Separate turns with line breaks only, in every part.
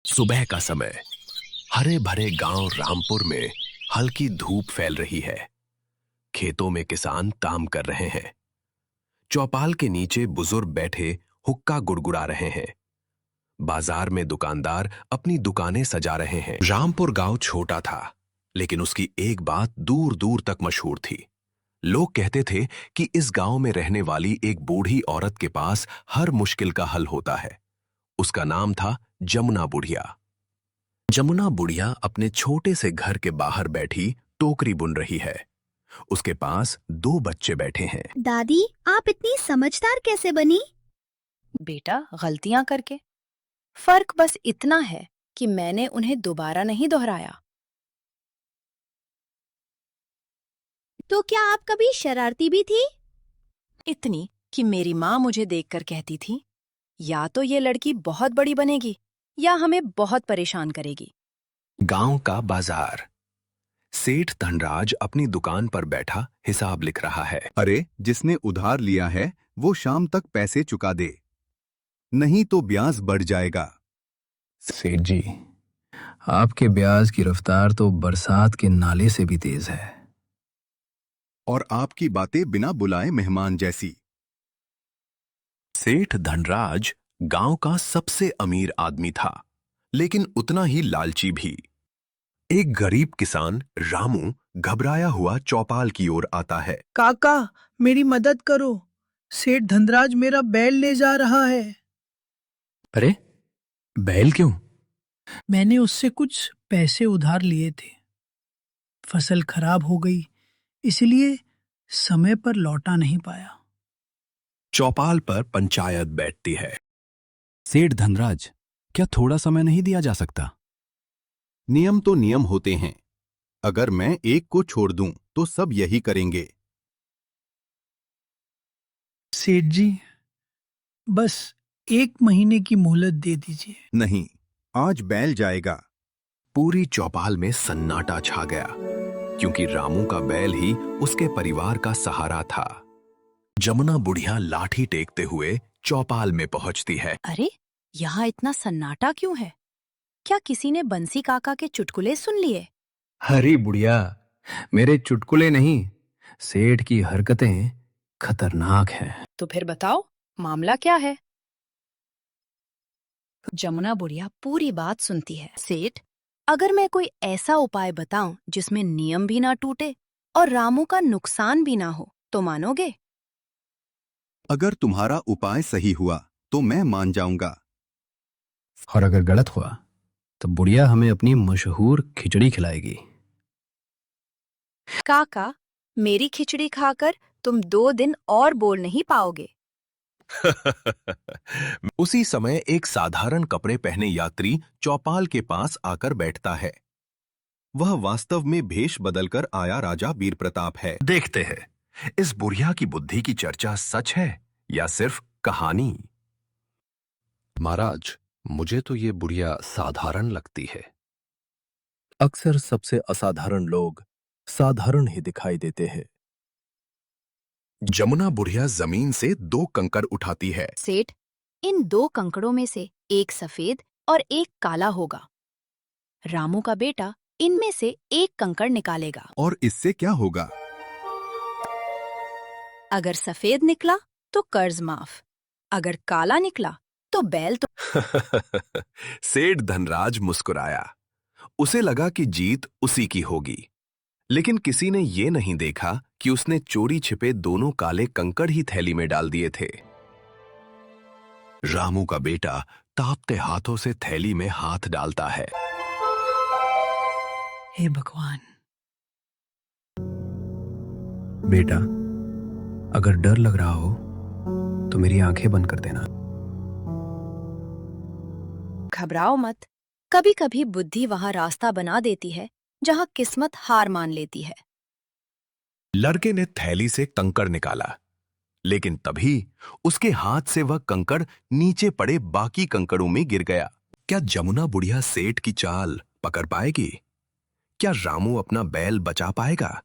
सुबह का समय, हरे भरे गांव रामपुर में हल्की धूप फैल रही है। खेतों में किसान काम कर रहे हैं। चौपाल के नीचे बुजुर्ग बैठे हुक्का गुड़गुड़ा रहे हैं। बाजार में दुकानदार अपनी दुकानें सजा रहे हैं। रामपुर गांव छोटा था, लेकिन उसकी एक बात दूर दूर तक मशहूर थी। लोग कहते थे कि इस गांव में रहने वाली एक बूढ़ी औरत के पास हर मुश्किल का हल होता है। उसका नाम था जमुना बुढ़िया। जमुना बुढ़िया अपने छोटे से घर के बाहर बैठी टोकरी बुन रही है। उसके पास 2 बच्चे बैठे हैं।
दादी, आप इतनी समझदार कैसे बनी?
बेटा, गलतियां करके। फर्क बस इतना है कि मैंने उन्हें दोबारा नहीं दोहराया।
तो क्या आप कभी शरारती भी थी?
इतनी कि मेरी माँ मुझे देखकर कहती थी, या तो ये लड़की बहुत बड़ी बनेगी या हमें बहुत परेशान करेगी।
गांव का बाजार। सेठ धनराज अपनी दुकान पर बैठा हिसाब लिख रहा है।
अरे, जिसने उधार लिया है वो शाम तक पैसे चुका दे, नहीं तो ब्याज बढ़ जाएगा।
सेठ जी, आपके ब्याज की रफ्तार तो बरसात के नाले से भी तेज है।
और आपकी बातें बिना बुलाए मेहमान जैसी।
सेठ धनराज गांव का सबसे अमीर आदमी था, लेकिन उतना ही लालची भी। एक गरीब किसान रामू घबराया हुआ चौपाल की ओर आता है।
काका, मेरी मदद करो। सेठ धनराज मेरा बैल ले जा रहा है।
अरे, बैल क्यों?
मैंने उससे कुछ पैसे उधार लिए थे। फसल खराब हो गई, इसलिए समय पर लौटा नहीं पाया।
चौपाल पर पंचायत बैठती है।
सेठ धनराज, क्या थोड़ा समय नहीं दिया जा सकता?
नियम तो नियम होते हैं। अगर मैं एक को छोड़ दूं तो सब यही करेंगे।
सेठ जी, बस 1 महीने की मोहलत दे दीजिए।
नहीं, आज बैल जाएगा।
पूरी चौपाल में सन्नाटा छा गया, क्योंकि रामू का बैल ही उसके परिवार का सहारा था। जमुना बुढ़िया लाठी टेकते हुए चौपाल में पहुंचती है।
अरे, यहाँ इतना सन्नाटा क्यों है? क्या किसी ने बंसी काका के चुटकुले सुन लिए?
हरी बुढ़िया, मेरे चुटकुले नहीं, सेठ की हरकतें खतरनाक हैं।
तो फिर बताओ, मामला क्या है? जमुना बुढ़िया पूरी बात सुनती है। सेठ, अगर मैं कोई ऐसा उपाय बताऊं जिसमें नियम भी ना टूटे और रामू का नुकसान भी ना हो, तो मानोगे?
अगर तुम्हारा उपाय सही हुआ तो मैं मान जाऊंगा।
और अगर गलत हुआ तो बुढ़िया हमें अपनी मशहूर खिचड़ी खिलाएगी।
काका, मेरी खिचड़ी खाकर तुम 2 दिन और बोल नहीं पाओगे।
उसी समय एक साधारण कपड़े पहने यात्री चौपाल के पास आकर बैठता है।
वह वास्तव में भेष बदलकर आया राजा वीर प्रताप है।
देखते हैं, इस बुढ़िया की बुद्धि की चर्चा सच है या सिर्फ कहानी।
महाराज, मुझे तो ये बुढ़िया साधारण लगती है। अक्सर सबसे असाधारण लोग साधारण ही दिखाई देते हैं।
जमुना बुढ़िया जमीन से 2 कंकड़ उठाती है।
सेठ, इन 2 कंकड़ों में से एक सफेद और एक काला होगा। रामू का बेटा इनमें से एक कंकड़ निकालेगा।
और इससे क्या होगा?
अगर सफेद निकला तो कर्ज माफ, अगर काला निकला तो बैल तो।
सेठ धनराज मुस्कुराया। उसे लगा कि जीत उसी की होगी, लेकिन किसी ने ये नहीं देखा कि उसने चोरी छिपे 2 काले कंकड़ ही थैली में डाल दिए थे। रामू का बेटा तापते हाथों से थैली में हाथ डालता है।
हे भगवान!
बेटा, अगर डर लग रहा हो तो मेरी आंखें बंद कर देना।
घबराओ मत, कभी कभी बुद्धि वहां रास्ता बना देती है जहां किस्मत हार मान लेती है।
लड़के ने थैली से कंकड़ निकाला, लेकिन तभी उसके हाथ से वह कंकड़ नीचे पड़े बाकी कंकड़ों में गिर गया। क्या जमुना बुढ़िया सेठ की चाल पकड़ पाएगी? क्या रामू अपना बैल बचा पाएगा?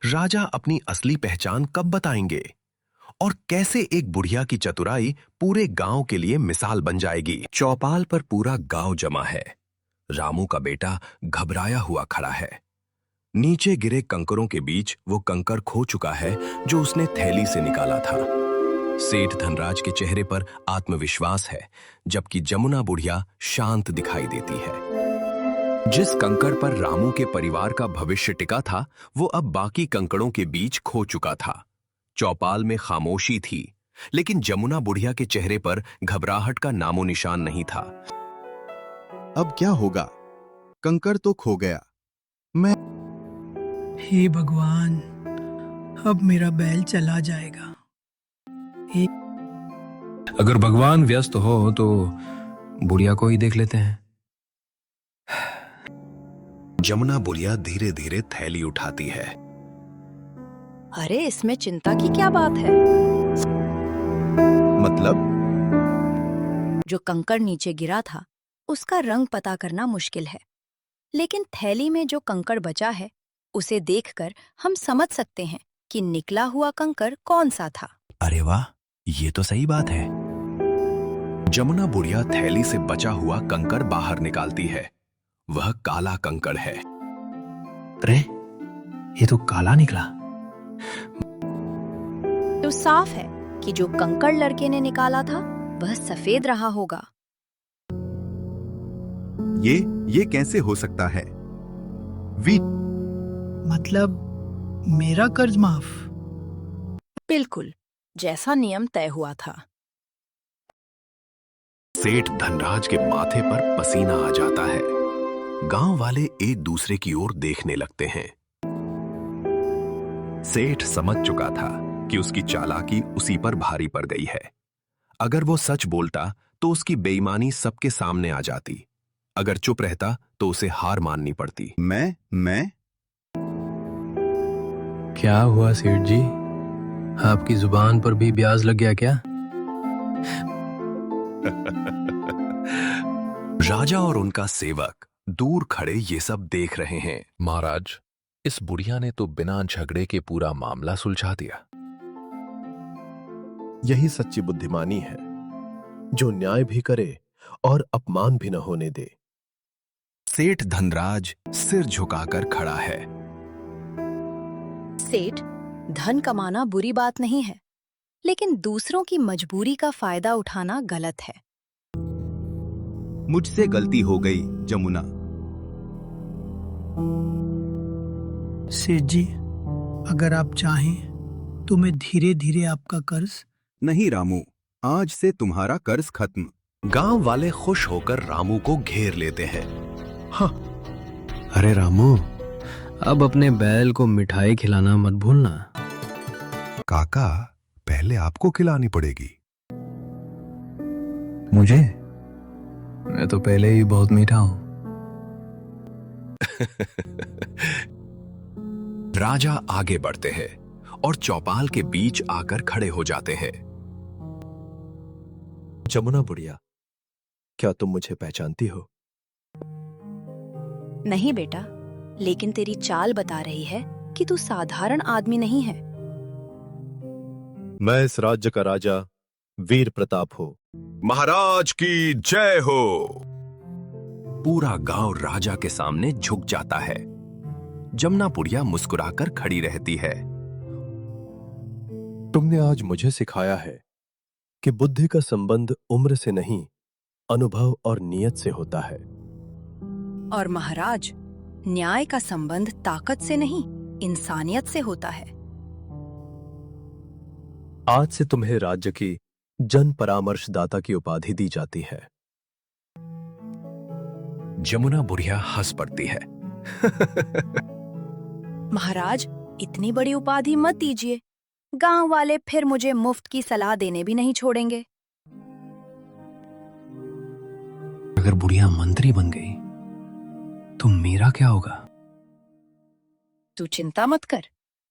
राजा अपनी असली पहचान कब बताएंगे? और कैसे एक बुढ़िया की चतुराई पूरे गांव के लिए मिसाल बन जाएगी। चौपाल पर पूरा गांव जमा है। रामू का बेटा घबराया हुआ खड़ा है। नीचे गिरे कंकरों के बीच वो कंकर खो चुका है जो उसने थैली से निकाला था। सेठ धनराज के चेहरे पर आत्मविश्वास है, जबकि जमुना बुढ़िया शांत दिखाई देती है। जिस कंकड़ पर रामू के परिवार का भविष्य टिका था, वो अब बाकी कंकड़ों के बीच खो चुका था। चौपाल में खामोशी थी, लेकिन जमुना बुढ़िया के चेहरे पर घबराहट का नामो निशान नहीं था।
अब क्या होगा? कंकर तो खो गया। मैं
हे भगवान, अब मेरा बैल चला जाएगा।
अगर भगवान व्यस्त हो तो बुढ़िया को ही देख लेते हैं।
जमुना बुढ़िया धीरे धीरे थैली उठाती है।
अरे इसमें चिंता की क्या बात है?
मतलब?
जो कंकड़ नीचे गिरा था उसका रंग पता करना मुश्किल है, लेकिन थैली में जो कंकड़ बचा है उसे देखकर हम समझ सकते हैं कि निकला हुआ कंकड़ कौन सा था।
अरे वाह, ये तो सही बात है।
जमुना बुढ़िया थैली से बचा हुआ कंकड़ बाहर निकालती है। वह काला कंकड़ है।
अरे ये तो काला निकला।
तो साफ है कि जो कंकड़ लड़के ने निकाला था वह सफेद रहा होगा।
ये कैसे हो सकता है?
मतलब मेरा कर्ज माफ?
बिल्कुल, जैसा नियम तय हुआ था।
सेठ धनराज के माथे पर पसीना आ जाता है। गांव वाले एक दूसरे की ओर देखने लगते हैं। सेठ समझ चुका था कि उसकी चालाकी उसी पर भारी पड़ गई है। अगर वो सच बोलता तो उसकी बेईमानी सबके सामने आ जाती। अगर चुप रहता तो उसे हार माननी पड़ती।
मैं
क्या हुआ सेठ जी, आपकी जुबान पर भी ब्याज लग गया क्या?
राजा और उनका सेवक दूर खड़े ये सब देख रहे हैं।
महाराज, इस बुढ़िया ने तो बिना झगड़े के पूरा मामला सुलझा दिया।
यही सच्ची बुद्धिमानी है, जो न्याय भी करे और अपमान भी न होने दे।
सेठ धनराज सिर झुकाकर खड़ा है।
सेठ, धन कमाना बुरी बात नहीं है, लेकिन दूसरों की मजबूरी का फायदा उठाना गलत है।
मुझसे गलती हो गई जमुना।
सेठ जी, अगर आप चाहें तो मैं धीरे धीरे आपका कर्ज।
नहीं रामू, आज से तुम्हारा कर्ज खत्म।
गांव वाले खुश होकर रामू को घेर लेते हैं।
हाँ। अरे रामू, अब अपने बैल को मिठाई खिलाना मत भूलना।
काका, पहले आपको खिलानी पड़ेगी।
मुझे? मैं तो पहले ही बहुत मीठा हूं।
राजा आगे बढ़ते हैं और चौपाल के बीच आकर खड़े हो जाते हैं।
जमुना बुढ़िया, क्या तुम मुझे पहचानती हो?
नहीं बेटा, लेकिन तेरी चाल बता रही है कि तू साधारण आदमी नहीं है।
मैं इस राज्य का राजा वीर प्रताप हो।
महाराज की जय हो। पूरा गांव राजा के सामने झुक जाता है। जमुना बुढ़िया मुस्कुराकर खड़ी रहती है।
तुमने आज मुझे सिखाया है कि बुद्धि का संबंध उम्र से नहीं, अनुभव और नियत से होता है।
और महाराज, न्याय का संबंध ताकत से नहीं, इंसानियत से होता है।
आज से तुम्हें राज्य की जन परामर्शदाता की उपाधि दी जाती है।
जमुना बुढ़िया हंस पड़ती है।
महाराज, इतनी बड़ी उपाधि मत दीजिए। गांव वाले फिर मुझे मुफ्त की सलाह देने भी नहीं छोड़ेंगे।
अगर बुढ़िया मंत्री बन गई तो मेरा क्या होगा?
तू चिंता मत कर,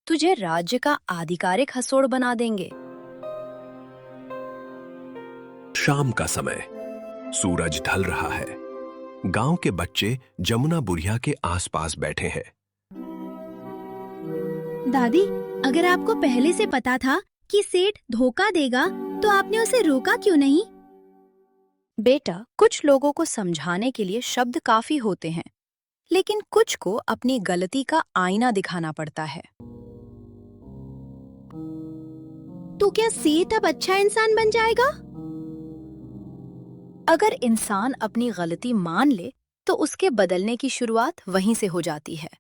तुझे राज्य का आधिकारिक हसोड़ बना देंगे।
शाम का समय, सूरज ढल रहा है। गांव के बच्चे जमुना बुढ़िया के आसपास बैठे हैं।
दादी, अगर आपको पहले से पता था कि सेठ धोखा देगा तो आपने उसे रोका क्यों नहीं?
बेटा, कुछ लोगों को समझाने के लिए शब्द काफी होते हैं, लेकिन कुछ को अपनी गलती का आईना दिखाना पड़ता है।
तो क्या सेठ अब अच्छा इंसान बन जाएगा?
अगर इंसान अपनी गलती मान ले तो उसके बदलने की शुरुआत वहीं से हो जाती है।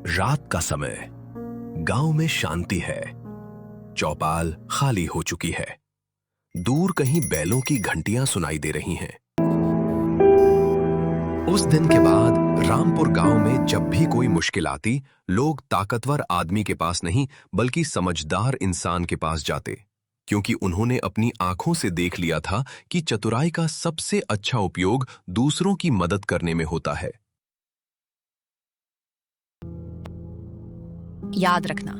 रात का समय, गांव में शांति है। चौपाल खाली हो चुकी है। दूर कहीं बैलों की घंटियां सुनाई दे रही हैं। उस दिन के बाद रामपुर गांव में जब भी कोई मुश्किल आती, लोग ताकतवर आदमी के पास नहीं बल्कि समझदार इंसान के पास जाते, क्योंकि उन्होंने अपनी आंखों से देख लिया था कि चतुराई का सबसे अच्छा उपयोग दूसरों की मदद करने में होता है।
याद रखना,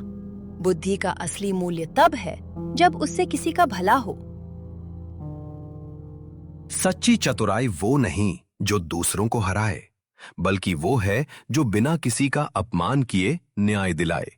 बुद्धि का असली मूल्य तब है जब उससे किसी का भला हो।
सच्ची चतुराई वो नहीं जो दूसरों को हराए, बल्कि वो है जो बिना किसी का अपमान किए न्याय दिलाए।